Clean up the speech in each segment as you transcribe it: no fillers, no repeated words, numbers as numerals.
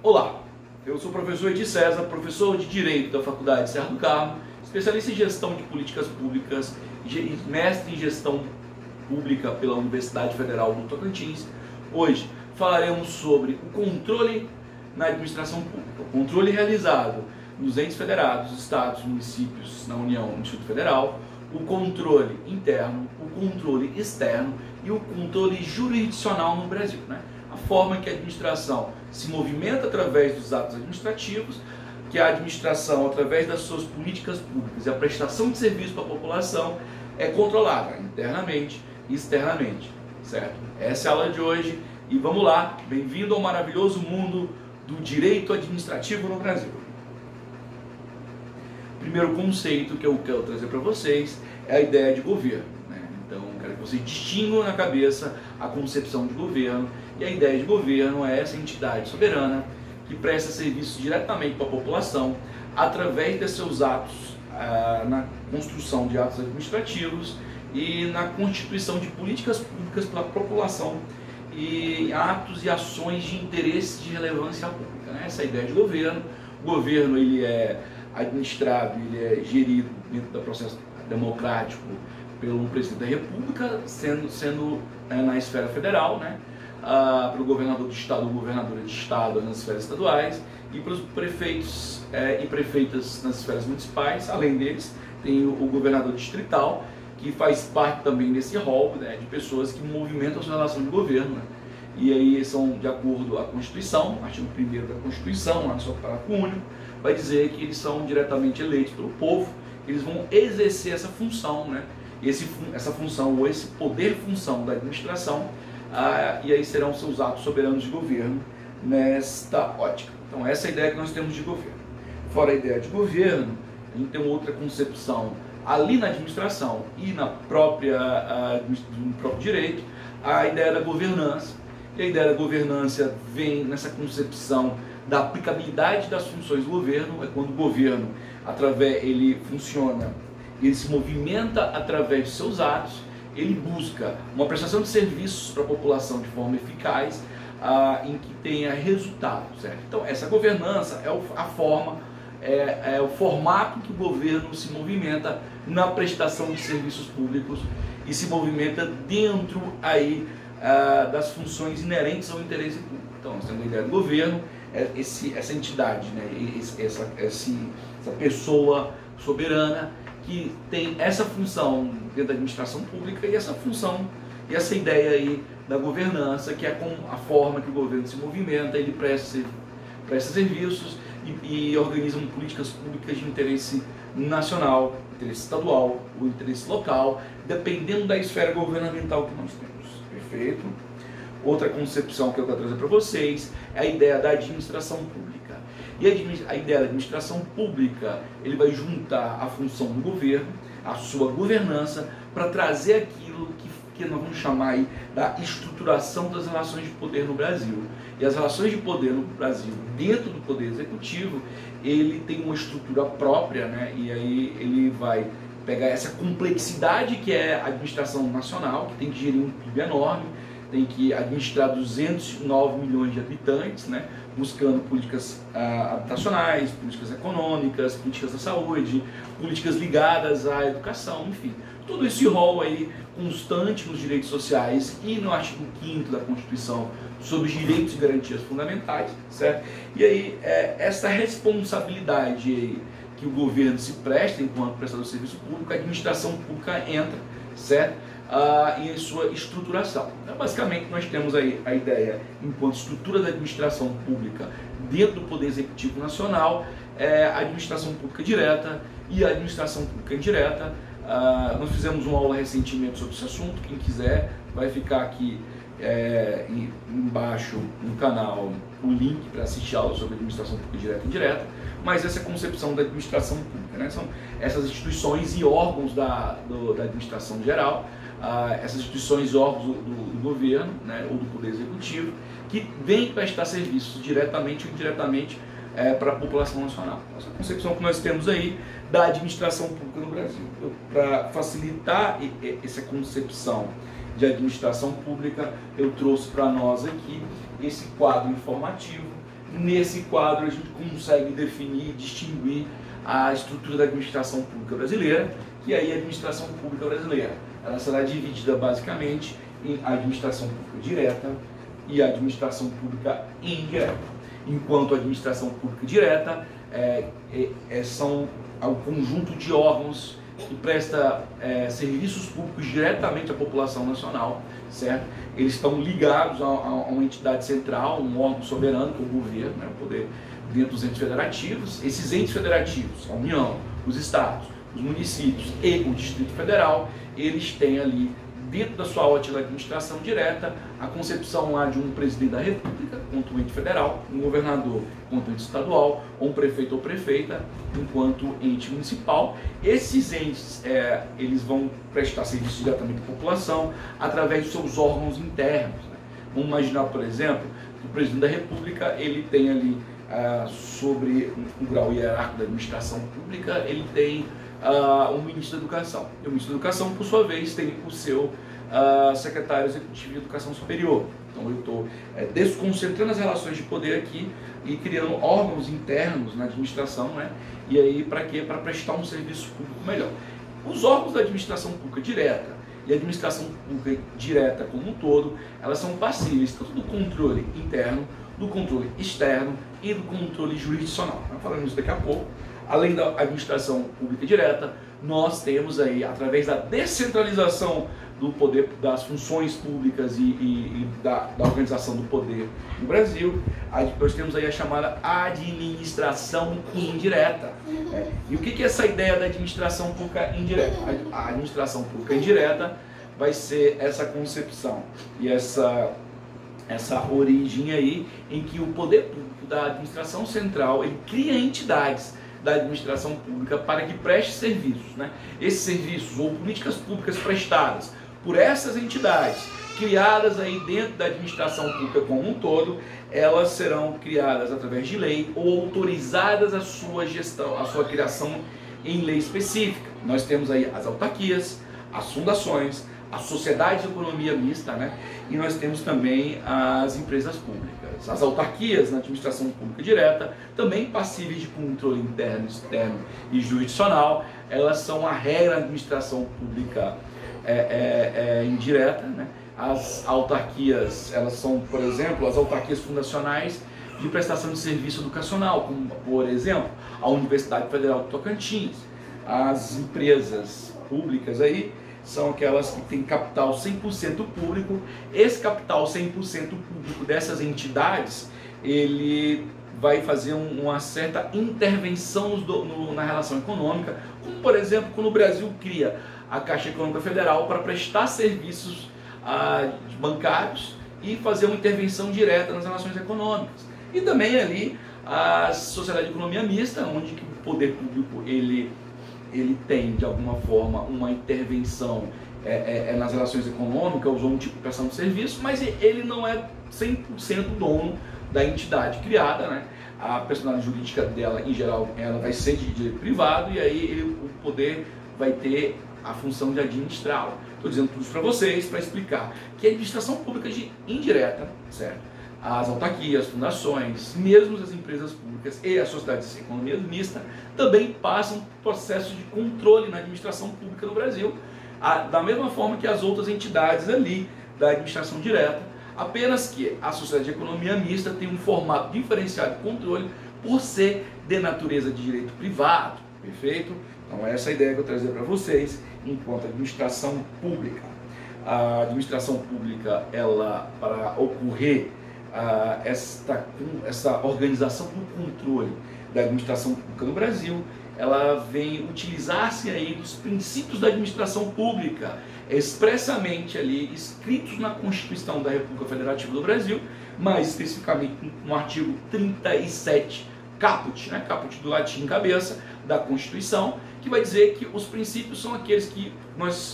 Olá, eu sou o professor Edi César, professor de Direito da Faculdade Serra do Carmo, especialista em Gestão de Políticas Públicas e mestre em Gestão Pública pela Universidade Federal do Tocantins. Hoje falaremos sobre o controle na administração pública, o controle realizado nos entes federados, estados, municípios, na União, no Distrito Federal, o controle interno, o controle externo e o controle jurisdicional no Brasil, né? A forma que a administração se movimenta através dos atos administrativos, que a administração, através das suas políticas públicas e a prestação de serviço para a população, é controlada internamente e externamente, certo? Essa é a aula de hoje e vamos lá, bem-vindo ao maravilhoso mundo do direito administrativo no Brasil. O primeiro conceito que eu quero trazer para vocês é a ideia de governo, né? Então, quero que vocês distingam na cabeça a concepção de governo. E a ideia de governo é essa entidade soberana que presta serviços diretamente para a população através de seus atos, na construção de atos administrativos e na constituição de políticas públicas para a população e atos e ações de interesse de relevância pública, né? Essa é a ideia de governo. O governo ele é administrado, ele é gerido dentro do processo democrático pelo presidente da República, sendo na esfera federal, né? Pelo governador do estado ou governadora de estado nas esferas estaduais e pelos prefeitos e prefeitas nas esferas municipais. Além deles, tem o governador distrital, que faz parte também desse rol, né, de pessoas que movimentam a sua relação de governo, né? E aí são de acordo com a Constituição, artigo 1º da Constituição, lá no seu parágrafo único, vai dizer que eles são diretamente eleitos pelo povo, eles vão exercer essa função, né? Essa função ou esse poder-função da administração, e aí serão seus atos soberanos de governo nesta ótica. Então essa é a ideia que nós temos de governo. Fora a ideia de governo, a gente tem outra concepção ali na administração e no próprio direito, a ideia da governança. E a ideia da governança vem nessa concepção da aplicabilidade das funções do governo, é quando o governo, ele funciona, ele se movimenta através de seus atos, ele busca uma prestação de serviços para a população de forma eficaz, em que tenha resultado, certo? Então essa governança é a forma, é o formato que o governo se movimenta na prestação de serviços públicos e se movimenta dentro aí das funções inerentes ao interesse público. Então nós temos a ideia do governo, essa entidade, né? essa pessoa soberana que tem essa função dentro da administração pública e essa função e essa ideia aí da governança, que é com a forma que o governo se movimenta, ele presta serviços e organiza políticas públicas de interesse nacional, interesse estadual ou interesse local, dependendo da esfera governamental que nós temos. Perfeito? Outra concepção que eu quero trazer para vocês é a ideia da administração pública. E a ideia da administração pública, ele vai juntar a função do governo, a sua governança, para trazer aquilo que nós vamos chamar aí da estruturação das relações de poder no Brasil. E as relações de poder no Brasil, dentro do poder executivo, ele tem uma estrutura própria, né? E aí ele vai pegar essa complexidade que é a administração nacional, que tem que gerir um PIB enorme, tem que administrar 209 milhões de habitantes, né? Buscando políticas habitacionais, políticas econômicas, políticas da saúde, políticas ligadas à educação, enfim. Todo esse rol aí constante nos direitos sociais e no artigo 5º da Constituição sobre os direitos e garantias fundamentais, certo? E aí, essa responsabilidade aí que o governo se presta enquanto prestador de serviço público, a administração pública entra, certo? E em sua estruturação. Então, basicamente, nós temos aí a ideia, enquanto estrutura da administração pública dentro do Poder Executivo Nacional, a administração pública direta e a administração pública indireta. Nós fizemos uma aula recentemente sobre esse assunto, quem quiser vai ficar aqui embaixo no canal o link para assistir a aula sobre administração pública direta e indireta, mas essa é a concepção da administração pública, né? São essas instituições e órgãos da administração geral, essas instituições e órgãos do governo, né, ou do Poder Executivo, que vêm prestar serviços diretamente ou indiretamente para a população nacional. Essa concepção que nós temos aí da administração pública no Brasil. Para facilitar essa concepção de administração pública, eu trouxe para nós aqui esse quadro informativo nesse quadro a gente consegue definir e distinguir a estrutura da administração pública brasileira, que aí a administração pública brasileira ela será dividida basicamente em administração pública direta e administração pública indireta. Enquanto a administração pública direta são um conjunto de órgãos que presta serviços públicos diretamente à população nacional, certo? Eles estão ligados a uma entidade central, um órgão soberano, que é o governo, né, o poder dentro dos entes federativos. Esses entes federativos, a União, os estados, os municípios e o Distrito Federal, eles têm ali, dentro da sua ótica da administração direta, a concepção lá de um presidente da República, quanto um ente federal, um governador, quanto ente estadual, ou um prefeito ou prefeita, enquanto ente municipal. Esses entes, eles vão prestar serviço diretamente à população através de seus órgãos internos, né? Vamos imaginar, por exemplo, que o presidente da República, ele tem ali, sobre um grau hierárquico da administração pública, ele tem o ministro da Educação. E o ministro da Educação, por sua vez, tem o seu secretário executivo de Educação Superior. Então eu estou desconcentrando as relações de poder aqui e criando órgãos internos na administração, né? E aí para quê? Para prestar um serviço público melhor. Os órgãos da administração pública direta e a administração pública direta como um todo, elas são passíveis tanto do controle interno, do controle externo e do controle jurisdicional. Nós falamos isso daqui a pouco. Além da administração pública direta, nós temos aí, através da descentralização do poder, das funções públicas e da organização do poder no Brasil, nós temos aí a chamada administração indireta. E o que é essa ideia da administração pública indireta? A administração pública indireta vai ser essa concepção e essa origem aí em que o poder público da administração central ele cria entidades da administração pública para que preste serviços, né? Esses serviços ou políticas públicas prestadas por essas entidades criadas aí dentro da administração pública como um todo, elas serão criadas através de lei ou autorizadas a sua gestão, a sua criação em lei específica. Nós temos aí as autarquias, as fundações, a sociedade de economia mista, né? E nós temos também as empresas públicas. As autarquias na administração pública direta, também passíveis de controle interno, externo e jurisdicional, elas são a regra da administração pública indireta, né? As autarquias, elas são, por exemplo, as autarquias fundacionais de prestação de serviço educacional, como, por exemplo, a Universidade Federal do Tocantins. As empresas públicas aí são aquelas que têm capital 100% público. Esse capital 100% público dessas entidades, ele vai fazer uma certa intervenção na relação econômica, como por exemplo, quando o Brasil cria a Caixa Econômica Federal para prestar serviços bancários e fazer uma intervenção direta nas relações econômicas. E também ali a Sociedade de Economia Mista, onde que o poder público ele tem, de alguma forma, uma intervenção nas relações econômicas, ou um tipo de prestação de serviço, mas ele não é 100% dono da entidade criada, né? A personalidade jurídica dela, em geral, ela vai ser de direito privado, e aí o poder vai ter a função de administrá-la. Estou dizendo tudo isso para vocês, para explicar que a administração pública indireta, certo? As autarquias, as fundações, mesmo as empresas públicas e as sociedades de economia mista também passam processos de controle na administração pública no Brasil, da mesma forma que as outras entidades ali da administração direta, apenas que a sociedade de economia mista tem um formato diferenciado de controle por ser de natureza de direito privado, perfeito? Então essa é a ideia que eu trazer para vocês enquanto administração pública. A administração pública, ela, para ocorrer essa organização do controle da administração pública no Brasil, ela vem utilizar-se aí dos princípios da administração pública, expressamente ali escritos na Constituição da República Federativa do Brasil, mais especificamente no artigo 37 caput, né? Caput do latim cabeça, da Constituição, que vai dizer que os princípios são aqueles que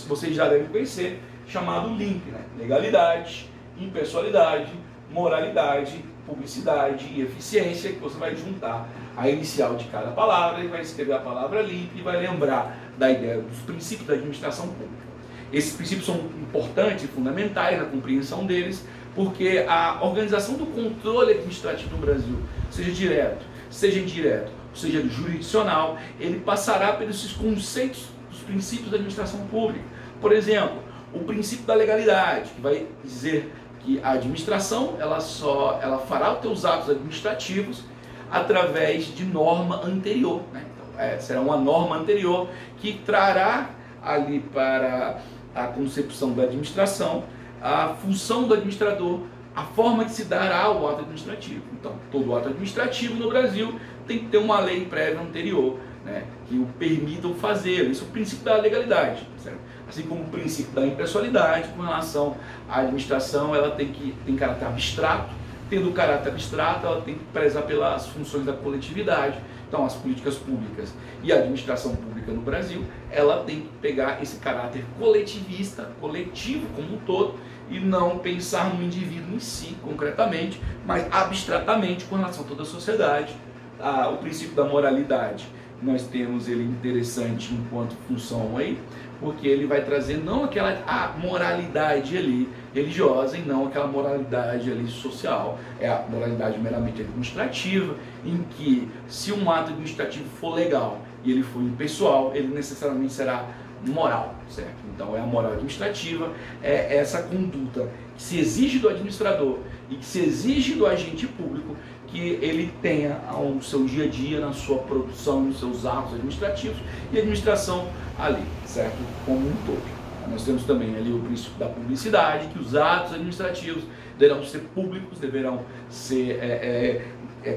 vocês já devem conhecer, chamado LIMP, né? Legalidade, impessoalidade, moralidade, publicidade e eficiência, que você vai juntar a inicial de cada palavra e vai escrever a palavra limpa e vai lembrar da ideia dos princípios da administração pública. Esses princípios são importantes e fundamentais na compreensão deles porque a organização do controle administrativo no Brasil, seja direto, seja indireto, seja jurisdicional, ele passará pelos conceitos, os princípios da administração pública. Por exemplo, o princípio da legalidade, que vai dizer que a administração ela fará os seus atos administrativos através de norma anterior, né? Então, será uma norma anterior que trará ali para a concepção da administração a função do administrador, a forma que se dará ao ato administrativo. Então, todo ato administrativo no Brasil tem que ter uma lei prévia anterior, né, que o permitam fazer. Isso é o princípio da legalidade, certo? Assim como o princípio da impessoalidade com relação à administração, ela tem caráter abstrato. Tendo caráter abstrato, ela tem que prezar pelas funções da coletividade. Então, as políticas públicas e a administração pública no Brasil, ela tem que pegar esse caráter coletivista, coletivo como um todo, e não pensar no indivíduo em si, concretamente, mas abstratamente com relação a toda a sociedade. O princípio da moralidade, nós temos ele interessante enquanto função aí, porque ele vai trazer não aquela moralidade ali religiosa e não aquela moralidade ali social, é a moralidade meramente administrativa, em que se um ato administrativo for legal e ele for impessoal, ele necessariamente será moral, certo? Então é a moral administrativa, é essa conduta que se exige do administrador e que se exige do agente público, que ele tenha ao seu dia a dia, na sua produção, nos seus atos administrativos e administração ali, certo? Como um todo. Nós temos também ali o princípio da publicidade, que os atos administrativos deverão ser públicos, deverão ser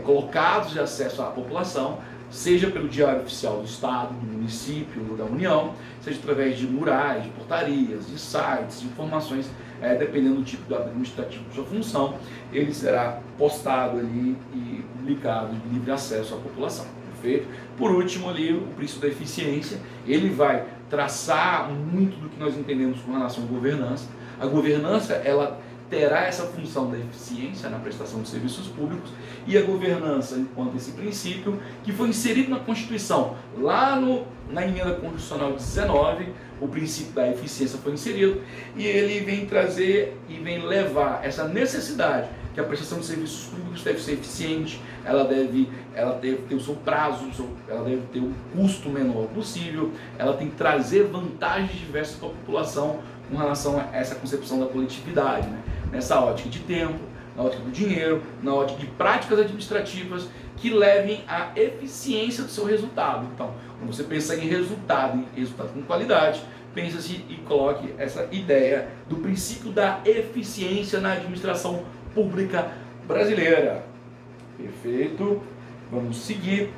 colocados de acesso à população, seja pelo Diário Oficial do Estado, do município, da União, seja através de murais, de portarias, de sites, de informações, dependendo do tipo de ato administrativo de sua função, ele será postado ali e publicado de livre acesso à população. Perfeito? Por último ali, o princípio da eficiência, ele vai traçar muito do que nós entendemos com relação à governança. A governança, ela terá essa função da eficiência na prestação de serviços públicos, e a governança, enquanto esse princípio, que foi inserido na Constituição, lá na emenda constitucional 19, o princípio da eficiência foi inserido, e ele vem trazer e vem levar essa necessidade que a prestação de serviços públicos deve ser eficiente, ela deve ter o seu prazo, ela deve ter o custo menor possível, ela tem que trazer vantagens diversas para a população com relação a essa concepção da coletividade, né? Nessa ótica de tempo, na ótica do dinheiro, na ótica de práticas administrativas que levem à eficiência do seu resultado. Então, quando você pensa em resultado com qualidade, pensa-se e coloque essa ideia do princípio da eficiência na administração pública brasileira. Perfeito? Vamos seguir.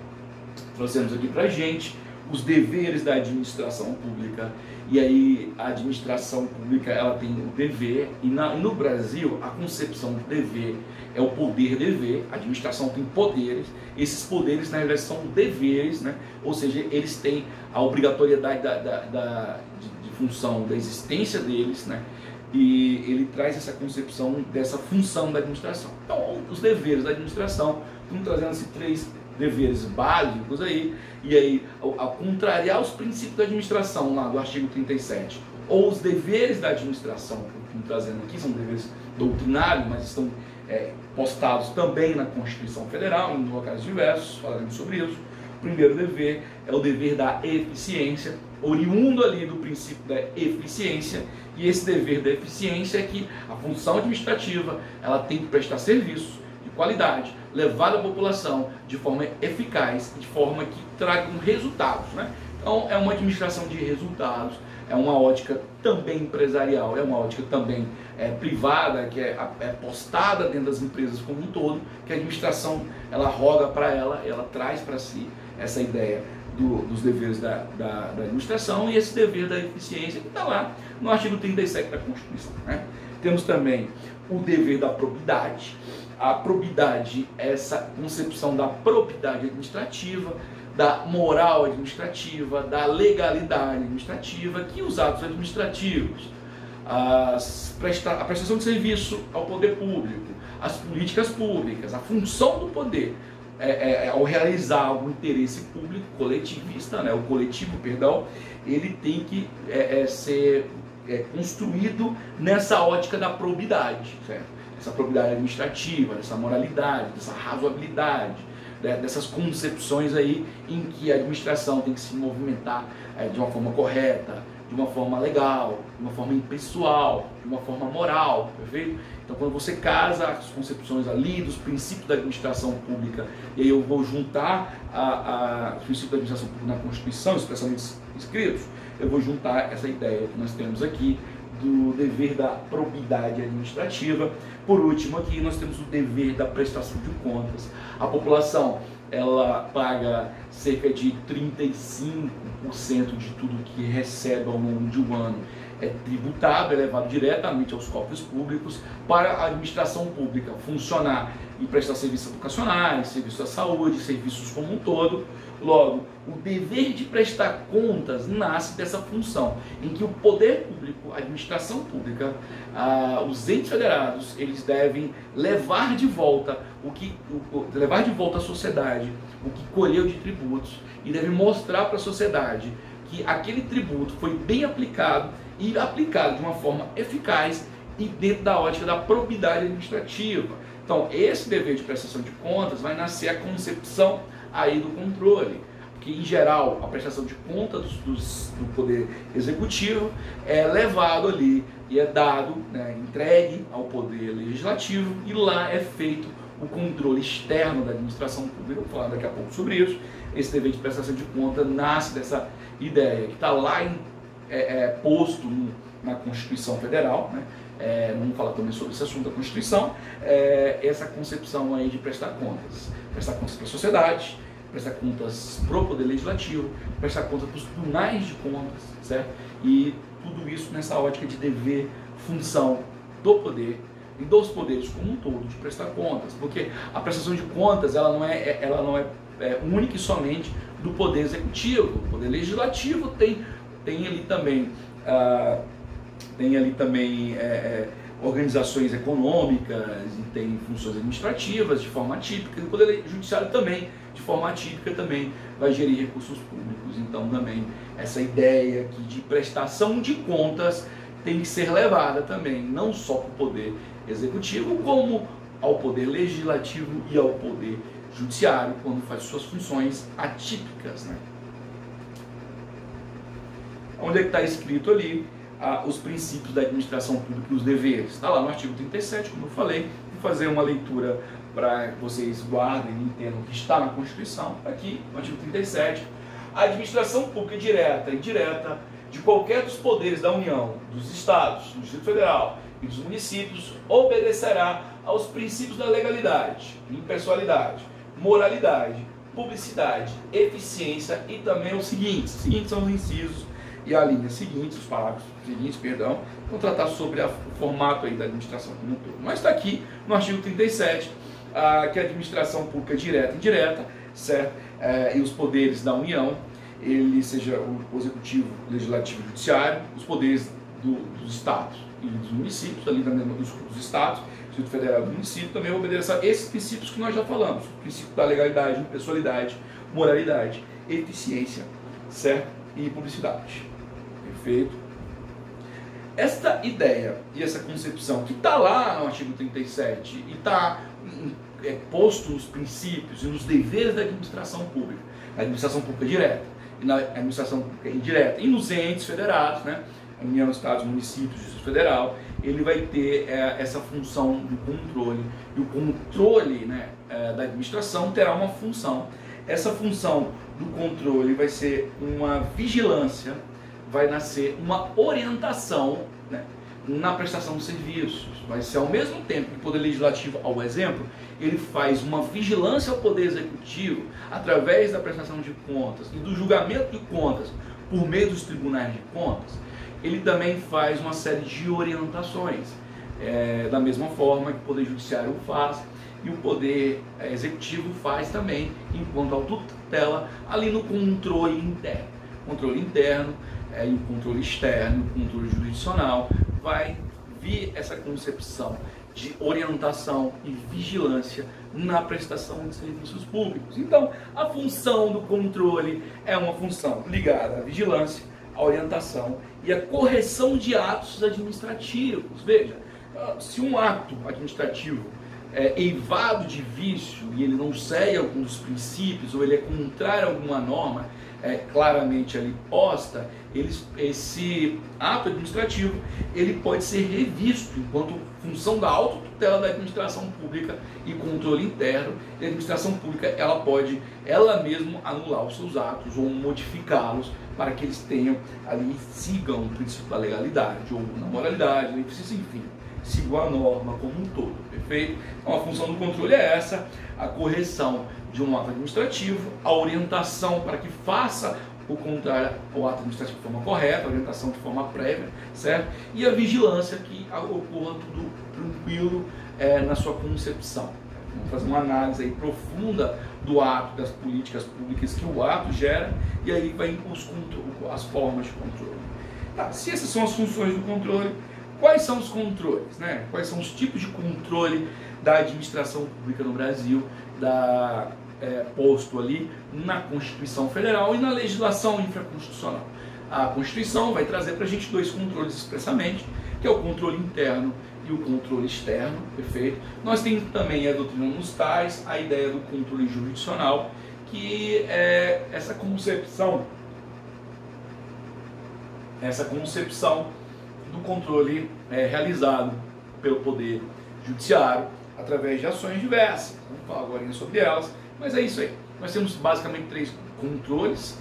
Trouxemos aqui para a gente os deveres da administração pública. E aí a administração pública, ela tem o dever, e no Brasil a concepção do dever é o poder-dever. A administração tem poderes, esses poderes na realidade são deveres, né? Ou seja, eles têm a obrigatoriedade de função da existência deles, né? E ele traz essa concepção dessa função da administração. Então, os deveres da administração, estamos trazendo esses 3 deveres básicos aí, e aí, ao contrariar os princípios da administração lá do artigo 37, ou os deveres da administração, que eu estou trazendo aqui, são deveres doutrinários, mas estão postados também na Constituição Federal, em locais diversos, falaremos sobre isso. O primeiro dever é o dever da eficiência, oriundo ali do princípio da eficiência, e esse dever da eficiência é que a função administrativa, ela tem que prestar serviços de qualidade, levar à população de forma eficaz, de forma que tragam resultados, né? Então é uma administração de resultados, é uma ótica também empresarial, é uma ótica também privada, que é postada dentro das empresas como um todo, que a administração ela roga para ela traz para si essa ideia dos deveres da administração, e esse dever da eficiência que está lá no artigo 37 da Constituição, né? Temos também o dever da probidade. A probidade é essa concepção da probidade administrativa, da moral administrativa, da legalidade administrativa, que os atos administrativos, a prestação de serviço ao poder público, as políticas públicas, a função do poder, ao realizar algum interesse público coletivista, né, o coletivo, perdão, ele tem que ser construído nessa ótica da probidade, certo? dessa probidade administrativa, dessa moralidade, dessa razoabilidade, dessas concepções aí em que a administração tem que se movimentar de uma forma correta, de uma forma legal, de uma forma impessoal, de uma forma moral, perfeito? Então, quando você casa as concepções ali dos princípios da administração pública, e aí eu vou juntar os princípios da administração pública na Constituição, expressamente escritos, eu vou juntar essa ideia que nós temos aqui do dever da probidade administrativa. Por último, aqui nós temos o dever da prestação de contas. A população, ela paga cerca de 35% de tudo que recebe ao longo de um ano. É tributado, é levado diretamente aos cofres públicos para a administração pública funcionar e prestar serviços educacionais, serviços à saúde, serviços como um todo. Logo, o dever de prestar contas nasce dessa função, em que o poder público, a administração pública, os entes federados, eles devem levar de volta à sociedade o que colheu de tributos e devem mostrar para a sociedade que aquele tributo foi bem aplicado e aplicado de uma forma eficaz e dentro da ótica da probidade administrativa. Então, esse dever de prestação de contas vai nascer a concepção aí do controle, porque em geral a prestação de contas do poder executivo é levado ali e é dado, entregue ao poder legislativo, e lá é feito o controle externo da administração pública. Vou falar daqui a pouco sobre isso. Esse dever de prestação de conta nasce dessa ideia que está lá posto na Constituição Federal, vamos falar também sobre esse assunto da Constituição, essa concepção aí de prestar contas para a sociedade, prestar contas para o Poder Legislativo, prestar contas para os tribunais de contas, certo? E tudo isso nessa ótica de dever, função do poder e dos poderes como um todo de prestar contas, porque a prestação de contas ela não é única e somente do Poder Executivo. O Poder Legislativo tem ali também organizações econômicas e tem funções administrativas de forma atípica, e o Poder Judiciário também, de forma atípica, também vai gerir recursos públicos. Então também essa ideia aqui de prestação de contas tem que ser levada também, não só para o Poder Executivo, como ao Poder Legislativo e ao Poder Judiciário, quando faz suas funções atípicas. Onde é que está escrito ali os princípios da administração pública e os deveres? Está lá no artigo 37, como eu falei. Vou fazer uma leitura para que vocês guardem e entendam que está na Constituição. Aqui, no artigo 37, a administração pública direta e indireta de qualquer dos poderes da União, dos Estados, do Distrito Federal e dos municípios obedecerá aos princípios da legalidade, impessoalidade, moralidade, publicidade, eficiência e também os seguintes. Os seguintes são os incisos e a linha seguinte, os parágrafos seguintes, vão tratar sobre o formato aí da administração como um todo. Mas está aqui no artigo 37 que a administração pública direta e indireta, certo? E os poderes da União, ele seja o executivo, legislativo e judiciário, os poderes dos estados e dos municípios, ali também dos estados, Distrito Federal e do município, também obedecer a esses princípios que nós já falamos: o princípio da legalidade, impessoalidade, moralidade, eficiência, certo? E publicidade. Perfeito? Esta ideia e essa concepção que está lá no artigo 37 e está posto nos princípios e nos deveres da administração pública, na administração pública direta e na administração pública indireta e nos entes federados, União, Estados, Municípios, Distrito Federal, ele vai ter essa função do controle, e o controle da administração terá uma função. Essa função do controle vai ser uma vigilância, vai nascer uma orientação na prestação de serviços. Vai ser ao mesmo tempo que o Poder Legislativo, ao exemplo, ele faz uma vigilância ao Poder Executivo através da prestação de contas e do julgamento de contas por meio dos tribunais de contas. Ele também faz uma série de orientações, da mesma forma que o Poder Judiciário faz e o Poder Executivo faz também, enquanto autotutela, ali no controle interno. Controle interno e o controle externo, o controle jurisdicional, vai vir essa concepção de orientação e vigilância na prestação de serviços públicos. Então, a função do controle é uma função ligada à vigilância, à orientação e à correção de atos administrativos. Veja, se um ato administrativo é eivado de vício e ele não segue algum dos princípios, ou ele é contrário a alguma norma claramente ali posta, esse ato administrativo ele pode ser revisto enquanto função da autotutela da administração pública e controle interno. E a administração pública ela pode ela mesma anular os seus atos ou modificá-los para que eles tenham ali, sigam o princípio da legalidade ou na moralidade, enfim, sigam a norma como um todo, perfeito? Então a função do controle é essa, a correção de um ato administrativo, a orientação para que faça o contrário ao ato administrativo de forma correta, a orientação de forma prévia, certo? E a vigilância que ocorra tudo tranquilo na sua concepção. Vamos fazer uma análise aí profunda do ato, das políticas públicas que o ato gera, e aí vai as formas de controle. Tá, se essas são as funções do controle, quais são os controles, né? Quais são os tipos de controle da administração pública no Brasil, posto ali na Constituição Federal e na legislação infraconstitucional? A Constituição vai trazer para a gente dois controles expressamente, que é o controle interno e o controle externo, perfeito? Nós temos também a doutrina nos tais, a ideia do controle jurisdicional, que é essa concepção do controle realizado pelo Poder Judiciário através de ações diversas. Vamos falar agora sobre elas, mas é isso aí. Nós temos basicamente três controles,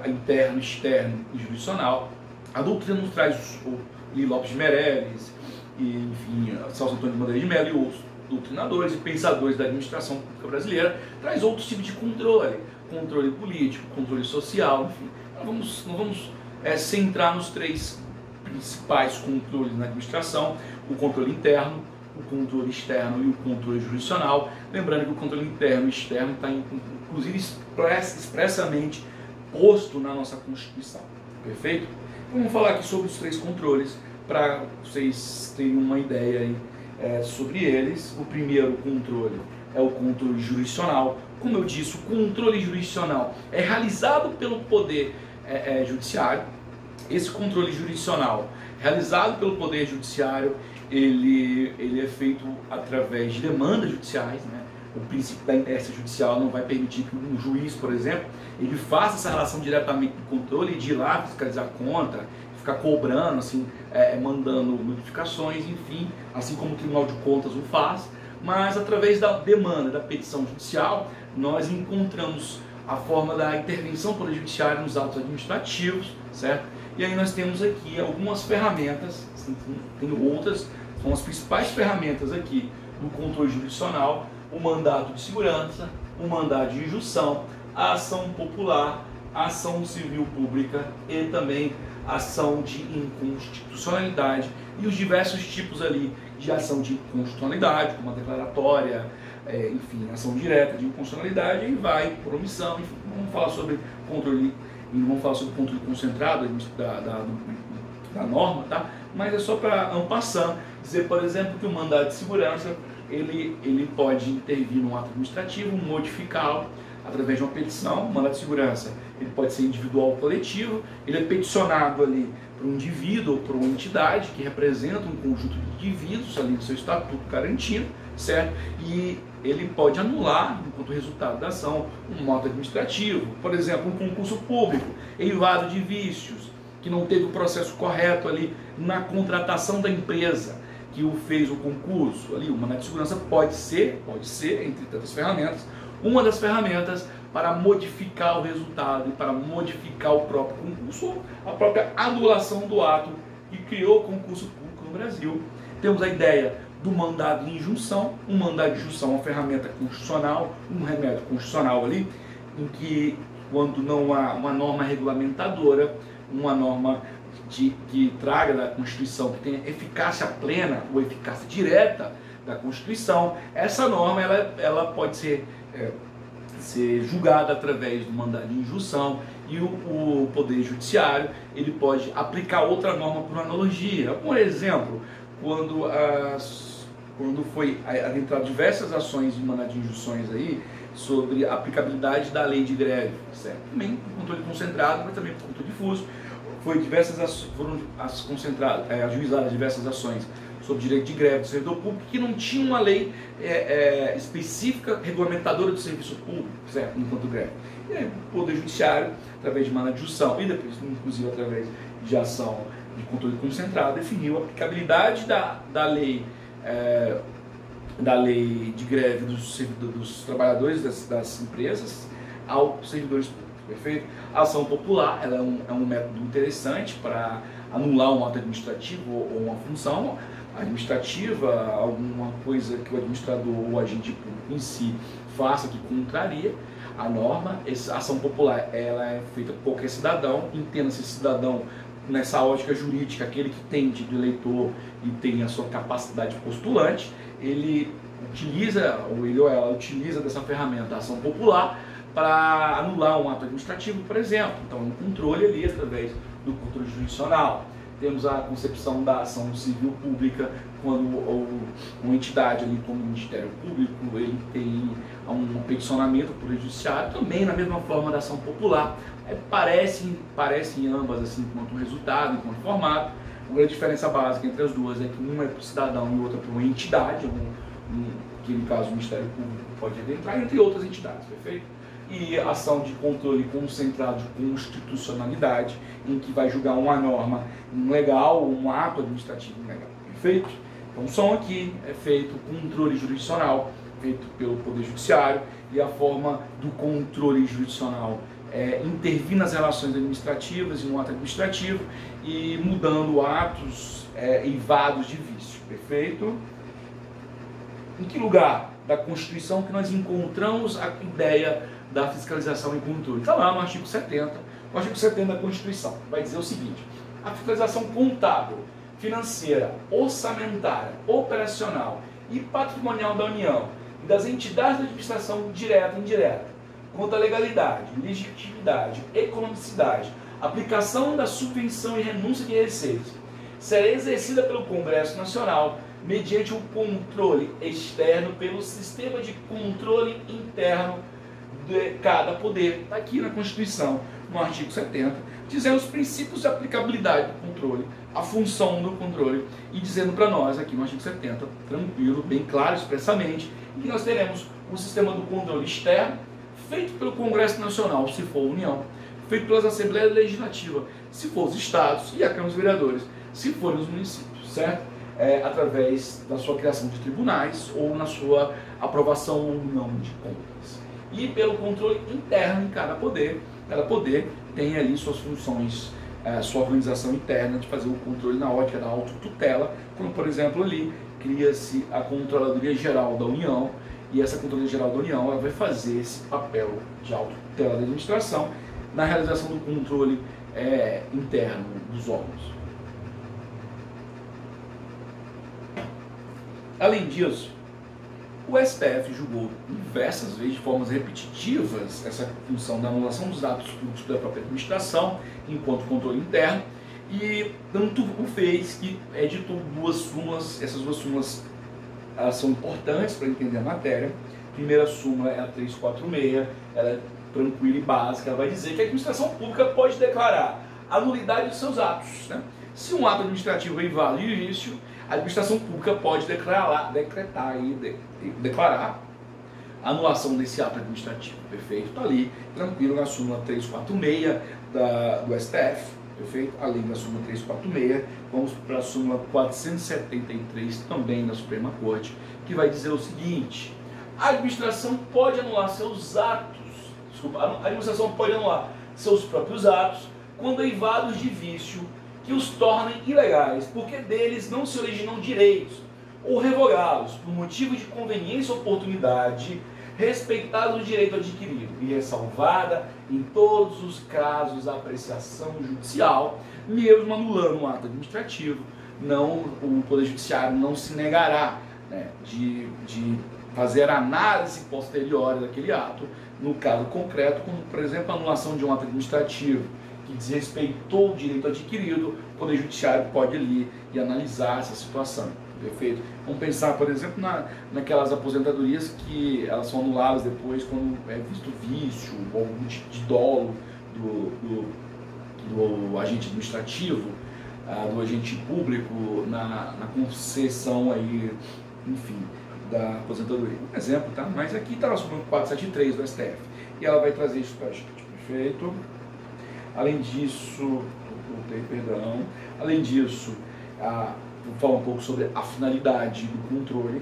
interno, externo e jurisdicional. A doutrina nos traz o Lee Lopes de Meireles, e, enfim, Celso Antônio de Madeira de Mello e outros doutrinadores e pensadores da administração pública brasileira, traz outros tipos de controle político, controle social, enfim. Nós vamos centrar nos três principais controles na administração: o controle interno, o controle externo e o controle jurisdicional. Lembrando que o controle interno e externo está inclusive expressamente posto na nossa Constituição, perfeito? Então, vamos falar aqui sobre os três controles para vocês terem uma ideia aí, sobre eles. O primeiro controle é o controle jurisdicional. Como eu disse, o controle jurisdicional é realizado pelo Poder Judiciário. Esse controle jurisdicional realizado pelo Poder Judiciário, ele é feito através de demandas judiciais, né? O princípio da inércia judicial não vai permitir que um juiz, por exemplo, ele faça essa relação diretamente do controle, de ir lá fiscalizar a conta, ficar cobrando, assim, mandando notificações, enfim, assim como o Tribunal de Contas o faz. Mas através da demanda, da petição judicial, nós encontramos a forma da intervenção do Poder Judiciário nos atos administrativos, certo? E aí nós temos aqui algumas ferramentas, tem outras, são as principais ferramentas aqui do controle jurisdicional: o mandato de segurança, o mandado de injunção, a ação popular, a ação civil pública e também a ação de inconstitucionalidade e os diversos tipos ali de ação de inconstitucionalidade, como a declaratória, enfim, ação direta de inconstitucionalidade, e vai por omissão, enfim. Vamos falar sobre controle, não vamos falar sobre controle concentrado da norma, tá? Mas é só para en passant dizer, por exemplo, que o mandado de segurança ele pode intervir no ato administrativo, modificá-lo através de uma petição. O mandado de segurança ele pode ser individual ou coletivo, ele é peticionado ali por um indivíduo ou por uma entidade que representa um conjunto de indivíduos ali do seu estatuto garantido, certo? E ele pode anular, enquanto resultado da ação, um ato administrativo. Por exemplo, um concurso público eivado de vícios, que não teve o processo correto ali na contratação da empresa que o fez o concurso. Ali o mandado de segurança pode ser, entre tantas ferramentas, uma das ferramentas para modificar o resultado e para modificar o próprio concurso, ou a própria anulação do ato que criou o concurso público no Brasil. Temos a ideia do mandado de injunção. Um mandado de injunção é uma ferramenta constitucional, um remédio constitucional ali, em que, quando não há uma norma regulamentadora, uma norma que traga da Constituição, que tenha eficácia plena ou eficácia direta da Constituição, essa norma ela pode ser julgada através do mandado de injunção, e o Poder Judiciário ele pode aplicar outra norma por analogia. Por exemplo, quando foi adentrado diversas ações de mandado de injunções aí sobre a aplicabilidade da lei de greve, certo? Também por controle concentrado, mas também por controle difuso, foram ajuizadas diversas ações sobre direito de greve do servidor público, que não tinha uma lei específica regulamentadora do serviço público, certo? Enquanto greve. E aí, o Poder Judiciário, através de manda de junção e depois, inclusive, através de ação de controle concentrado, definiu a aplicabilidade da lei de greve dos trabalhadores das empresas aos servidores públicos, perfeito? A ação popular ela é um método interessante para anular um ato administrativo ou uma função administrativa, alguma coisa que o administrador ou o agente público em si faça que contraria a norma. Essa ação popular ela é feita por qualquer cidadão, entenda-se cidadão nessa ótica jurídica, aquele que tem título de eleitor e tem a sua capacidade postulante, ele utiliza, ou ele ou ela utiliza dessa ferramenta, a ação popular, para anular um ato administrativo, por exemplo. Então, um controle ali através do controle jurisdicional. Temos a concepção da ação civil pública, quando uma entidade ali, como o Ministério Público, ele tem um peticionamento por judiciário, também na mesma forma da ação popular. Parecem ambas assim, enquanto resultado, enquanto formato. A grande diferença básica entre as duas é que uma é para o cidadão e outra para uma entidade, que no caso o Ministério Público pode adentrar, entre outras entidades, perfeito? E ação de controle concentrado de constitucionalidade, em que vai julgar uma norma ilegal ou um ato administrativo ilegal, perfeito? Então, som aqui é feito controle jurisdicional, feito pelo Poder Judiciário, e a forma do controle jurisdicional intervir nas relações administrativas e no ato administrativo e mudando atos eivados de vício, perfeito? Em que lugar da Constituição que nós encontramos a ideia da fiscalização e controle? Está lá no artigo 70. O artigo 70 da Constituição vai dizer o seguinte: a fiscalização contábil, financeira, orçamentária, operacional e patrimonial da União e das entidades de administração direta e indireta, quanto à legalidade, legitimidade, economicidade, aplicação da subvenção e renúncia de receitas, será exercida pelo Congresso Nacional mediante o controle externo pelo sistema de controle interno de cada poder. Está aqui na Constituição, no artigo 70, dizendo os princípios de aplicabilidade do controle, a função do controle, e dizendo para nós, aqui no artigo 70, tranquilo, bem claro, expressamente, que nós teremos o sistema do controle externo, feito pelo Congresso Nacional, se for a União, feito pelas Assembleias Legislativas, se for os Estados, e a Câmara dos Vereadores, se forem os municípios, certo? Através da sua criação de tribunais ou na sua aprovação ou não de contas. E pelo controle interno em cada poder tem ali suas funções, sua organização interna de fazer o controle na ótica da autotutela, como por exemplo ali cria-se a Controladoria Geral da União, e essa Controladoria Geral da União ela vai fazer esse papel de autotutela da administração na realização do controle interno dos órgãos. Além disso, o STF julgou diversas vezes, de formas repetitivas, essa função da anulação dos atos públicos da própria administração, enquanto controle interno, e tanto o fez que editou duas súmulas. Essas duas súmulas elas são importantes para entender a matéria. A primeira súmula é a 346, ela é tranquila e básica, ela vai dizer que a administração pública pode declarar a nulidade dos seus atos, né? Se um ato administrativo é inválido de início, a administração pública pode declarar a anulação desse ato administrativo, perfeito? Está ali, tranquilo, na súmula 346 do STF, perfeito? Além da súmula 346, vamos para a súmula 473, também da Suprema Corte, que vai dizer o seguinte: a administração pode anular seus atos, a administração pode anular seus próprios atos quando eivados de vício que os tornem ilegais, porque deles não se originam direitos, ou revogá-los por motivo de conveniência ou oportunidade, respeitado o direito adquirido e ressalvada em todos os casos a apreciação judicial, mesmo anulando um ato administrativo, o Poder Judiciário não se negará, né, de fazer análise posterior daquele ato, no caso concreto, como por exemplo a anulação de um ato administrativo que desrespeitou o direito adquirido. O Poder Judiciário pode ir e analisar essa situação, perfeito? Vamos pensar, por exemplo, naquelas aposentadorias que elas são anuladas depois quando é visto vício ou algum tipo de dolo do agente administrativo. do agente público na concessão aí, enfim, da aposentadoria. Um exemplo, tá? Mas aqui está a súmula 473 do STF. E ela vai trazer isso para a gente. Perfeito? Além disso, além disso, vou falar um pouco sobre a finalidade do controle.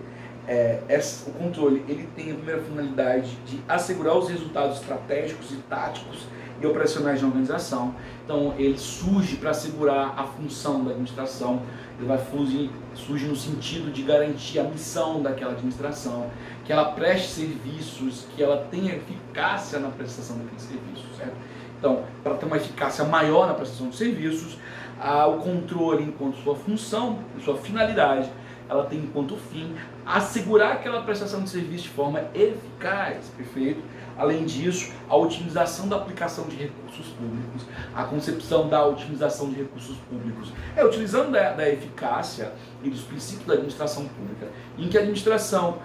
O controle ele tem a primeira finalidade de assegurar os resultados estratégicos e táticos e operacionais da organização. Então ele surge para assegurar a função da administração, ele surge no sentido de garantir a missão daquela administração, que ela preste serviços, que ela tenha eficácia na prestação daqueles serviços, certo? Então, para ter uma eficácia maior na prestação de serviços, o controle enquanto sua função, sua finalidade, ela tem enquanto fim assegurar aquela prestação de serviço de forma eficaz, perfeito? Além disso, a otimização da aplicação de recursos públicos, a concepção da otimização de recursos públicos é utilizando da eficácia e dos princípios da administração pública, em que a administração,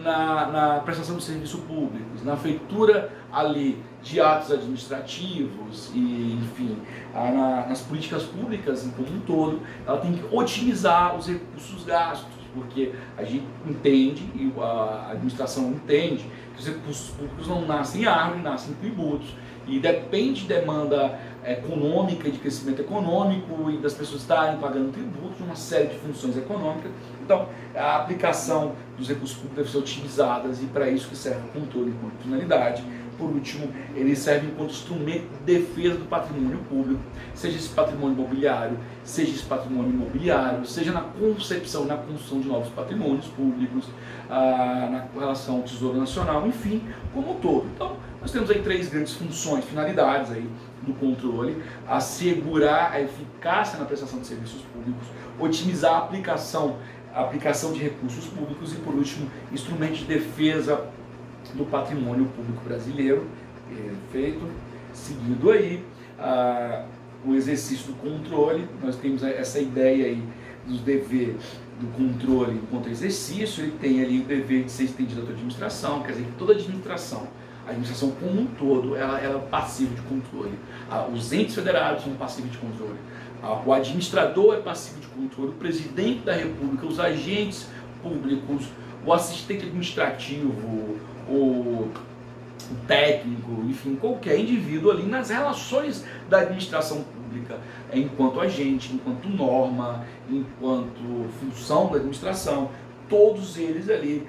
na prestação de serviços públicos, na feitura ali de atos administrativos e, enfim, nas políticas públicas como um todo, ela tem que otimizar os recursos gastos, porque a gente entende, e a administração entende, que os recursos públicos não nascem em árvore, nascem em tributos, e depende de demanda econômica, de crescimento econômico e das pessoas estarem pagando tributos, uma série de funções econômicas. Então, a aplicação dos recursos públicos deve ser otimizadas e para isso que serve o controle enquanto finalidade. Por último, ele serve enquanto instrumento de defesa do patrimônio público, seja esse patrimônio imobiliário, seja esse patrimônio imobiliário, seja na concepção, na construção de novos patrimônios públicos, na relação ao Tesouro Nacional, enfim, como um todo. Então, nós temos aí 3 grandes funções, finalidades aí do controle: assegurar a eficácia na prestação de serviços públicos, otimizar a aplicação de recursos públicos e, por último, instrumento de defesa do patrimônio público brasileiro. Perfeito. Seguindo aí o exercício do controle, nós temos essa ideia aí dos deveres do controle enquanto exercício. Ele tem ali o dever de ser estendido à administração, quer dizer que toda a administração como um todo, ela é passiva de controle. Os entes federados são passivos de controle. O administrador é passivo de controle, o presidente da República, os agentes públicos, o assistente administrativo, o técnico, enfim, qualquer indivíduo ali nas relações da administração pública, enquanto agente, enquanto norma, enquanto função da administração, todos eles ali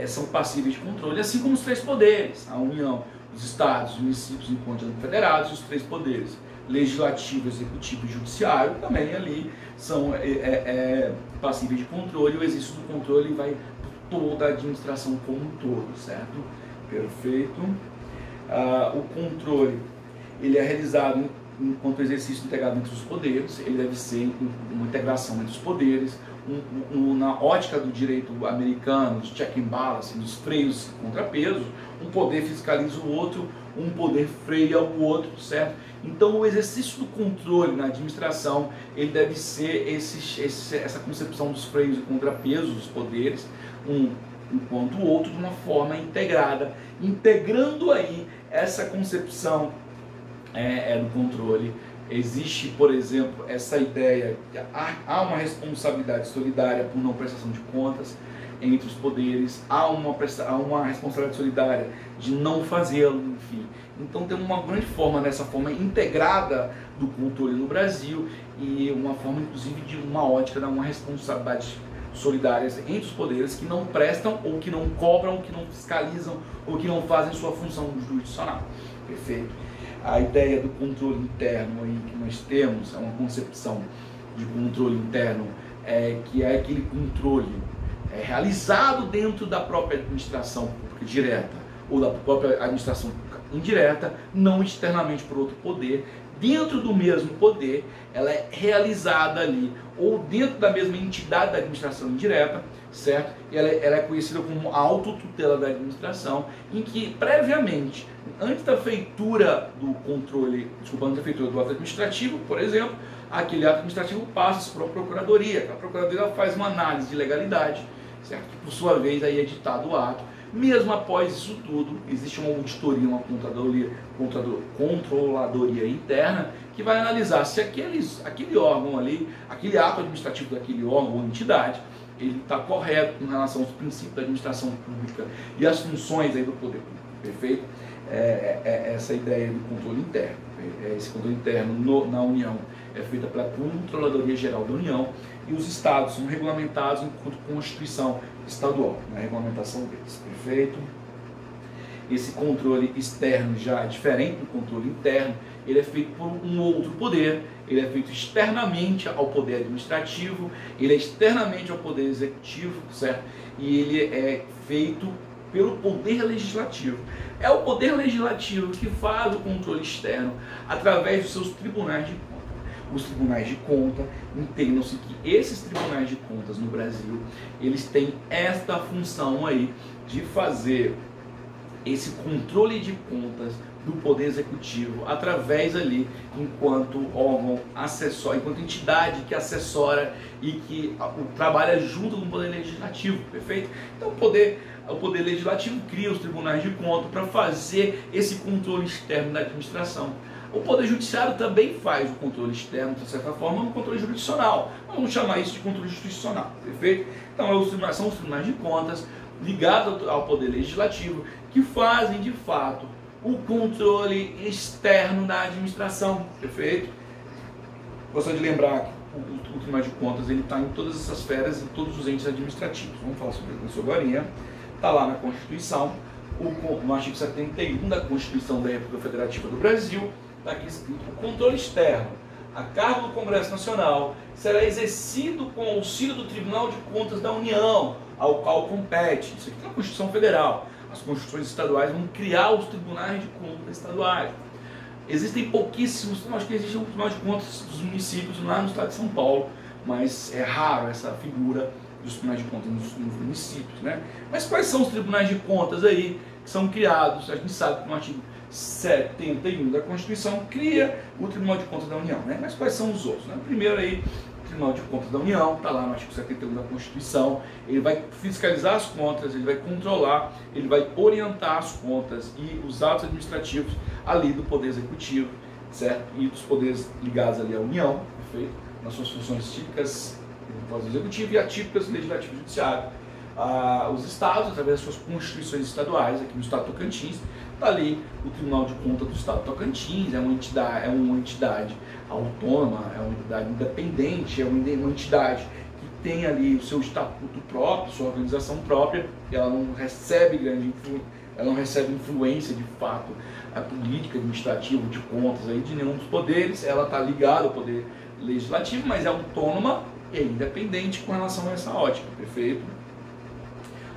são passíveis de controle, assim como os 3 poderes: a União, os estados, os municípios enquanto federados, e os 3 poderes, legislativo, executivo e judiciário, também ali são passíveis de controle. O exercício do controle vai por toda a administração como um todo, certo? Perfeito. O controle ele é realizado enquanto exercício integrado entre os poderes. Ele deve ser uma integração entre os poderes, na ótica do direito americano, dos check and balance, dos freios e contrapesos. Um poder fiscaliza o outro, um poder freia o outro, certo? Então o exercício do controle na administração, ele deve ser essa concepção dos freios e contrapesos dos poderes, enquanto o outro, de uma forma integrada, integrando aí essa concepção do controle. Existe, por exemplo, essa ideia que há uma responsabilidade solidária por não prestação de contas entre os poderes, há uma responsabilidade solidária de não fazê-lo, enfim. Então tem uma grande forma, nessa forma integrada do controle no Brasil, e uma forma inclusive de uma ótica, de uma responsabilidade solidárias entre os poderes que não prestam, ou que não cobram, ou que não fiscalizam, ou que não fazem sua função jurisdicional. Perfeito. A ideia do controle interno aí que nós temos é uma concepção de controle interno que é aquele controle realizado dentro da própria administração pública direta ou da própria administração pública indireta, não externamente por outro poder. Dentro do mesmo poder, ela é realizada ali, ou dentro da mesma entidade da administração indireta, certo? E ela é conhecida como a autotutela da administração, em que previamente, antes da feitura do controle, antes da feitura do ato administrativo, por exemplo, aquele ato administrativo passa para a procuradoria. A procuradoria faz uma análise de legalidade, certo? Que por sua vez aí é editado o ato, Mesmo após isso tudo, existe uma auditoria, uma controladoria interna que vai analisar se aquele órgão ali, aquele ato administrativo daquele órgão ou entidade, ele está correto com relação aos princípios da administração pública e as funções aí do poder público, perfeito? Essa ideia do controle interno. Esse controle interno na União é feito pela Controladoria Geral da União e os estados são regulamentados enquanto Constituição estadual, na regulamentação deles, perfeito? Esse controle externo já é diferente do controle interno, ele é feito por um outro poder, ele é feito externamente ao poder administrativo, ele é externamente ao poder executivo, certo? E ele é feito pelo poder legislativo. É o poder legislativo que faz o controle externo através dos seus tribunais de contas. Os tribunais de conta, entendam-se que esses tribunais de contas no Brasil, eles têm esta função aí de fazer esse controle de contas do Poder Executivo através ali, enquanto órgão acessório, enquanto entidade que assessora e que trabalha junto com o Poder Legislativo, perfeito? Então o Poder Legislativo cria os tribunais de contas para fazer esse controle externo da administração. O Poder Judiciário também faz o controle externo, de certa forma, no controle jurisdicional. Vamos chamar isso de controle jurisdicional, perfeito? Então são os tribunais de contas ligados ao Poder Legislativo que fazem, de fato, o controle externo da administração, perfeito? Gostaria de lembrar que o Tribunal de Contas está em todas essas esferas e todos os entes administrativos. Vamos falar sobre isso agora. Está lá na Constituição, no artigo 71 da Constituição da República Federativa do Brasil, está aqui escrito: o controle externo a cargo do Congresso Nacional será exercido com auxílio do Tribunal de Contas da União, ao qual compete. Isso aqui é a Constituição Federal. As constituições estaduais vão criar os tribunais de contas estaduais. Existem pouquíssimos, acho que existe um tribunal de contas dos municípios lá no estado de São Paulo, mas é raro essa figura dos tribunais de contas nos municípios, né? Mas quais são os tribunais de contas aí que são criados? A gente sabe que no artigo 71 da Constituição cria o Tribunal de Contas da União, né? Mas quais são os outros, né? Primeiro aí, o Tribunal de Contas da União, está lá no artigo 71 da Constituição, ele vai fiscalizar as contas, ele vai controlar, ele vai orientar as contas e os atos administrativos ali do Poder Executivo, certo? E dos poderes ligados ali à União, perfeito? Nas suas funções típicas do Poder Executivo e atípicas do Legislativo e Judiciário. Os estados, através das suas constituições estaduais, aqui no estado de Tocantins, está ali o Tribunal de Contas do estado de Tocantins, é uma entidade autônoma, é uma entidade independente, é uma entidade que tem ali o seu estatuto próprio, sua organização própria, e ela não recebe influência de fato a política administrativa de contas aí de nenhum dos poderes. Ela está ligada ao poder legislativo, mas é autônoma e é independente com relação a essa ótica, perfeito?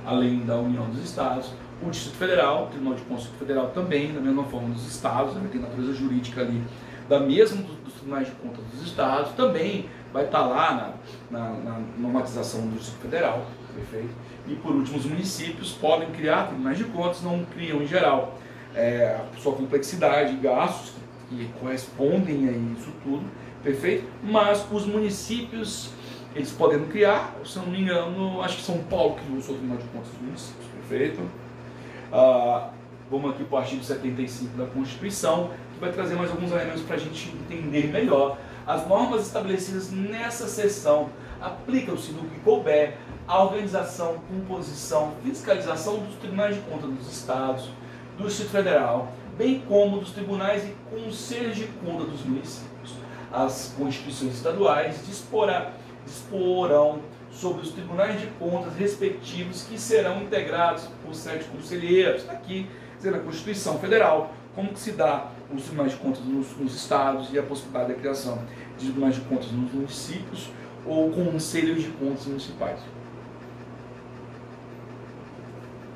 Além da União dos Estados, o Distrito Federal, o Tribunal de Contas Federal também, da mesma forma dos estados, vai ter natureza jurídica ali, da mesma dos tribunais de contas dos estados, também vai estar lá na normatização do Distrito Federal, perfeito? E por último, os municípios podem criar tribunais de contas, não criam em geral, a sua complexidade, gastos que correspondem a isso tudo, perfeito? Mas os municípios, eles podem criar, se não me engano, acho que São Paulo criou o seu Tribunal de Contas dos municípios, perfeito? Vamos aqui para o artigo 75 da Constituição, que vai trazer mais alguns elementos para a gente entender melhor. As normas estabelecidas nessa seção aplicam-se no que couber à organização, composição, fiscalização dos tribunais de contas dos estados, do Distrito Federal, bem como dos tribunais e conselhos de conta dos municípios. As constituições estaduais disporão sobre os tribunais de contas respectivos, que serão integrados por 7 conselheiros. Aqui, dizendo a Constituição Federal, como que se dá os tribunais de contas nos estados e a possibilidade da criação de tribunais de contas nos municípios ou conselhos de contas municipais.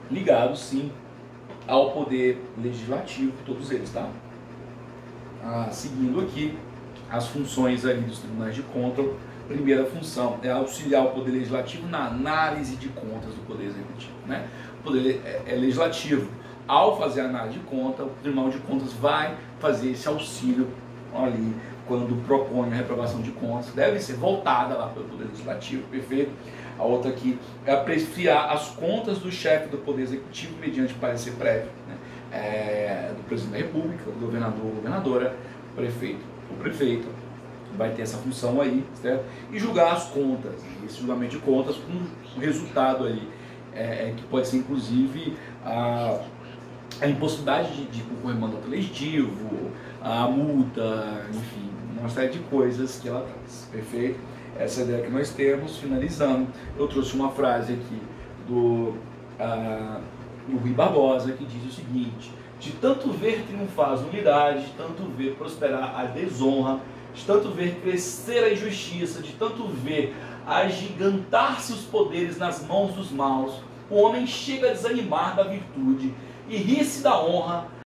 Ligados, sim, ao poder legislativo, todos eles, tá? Seguindo aqui as funções ali dos tribunais de contas. Primeira função é auxiliar o Poder Legislativo na análise de contas do Poder Executivo, né? O Poder Legislativo, ao fazer a análise de conta, o Tribunal de Contas vai fazer esse auxílio ali, quando propõe a reprovação de contas, deve ser voltada lá pelo Poder Legislativo, perfeito? A outra aqui é apreciar as contas do chefe do Poder Executivo mediante parecer prévio, né? Do Presidente da República, do governador ou governadora, o prefeito vai ter essa função aí, certo? E julgar as contas, esse julgamento de contas com um resultado ali, que pode ser inclusive a impossibilidade de concorrer mandato legislativo, a multa, enfim, uma série de coisas que ela traz, perfeito? Essa é a ideia que nós temos. Finalizando, eu trouxe uma frase aqui do Rui Barbosa, que diz o seguinte: de tanto ver triunfar as nulidades, de tanto ver prosperar a desonra, de tanto ver crescer a injustiça, de tanto ver agigantar-se os poderes nas mãos dos maus, o homem chega a desanimar da virtude e rir-se da honra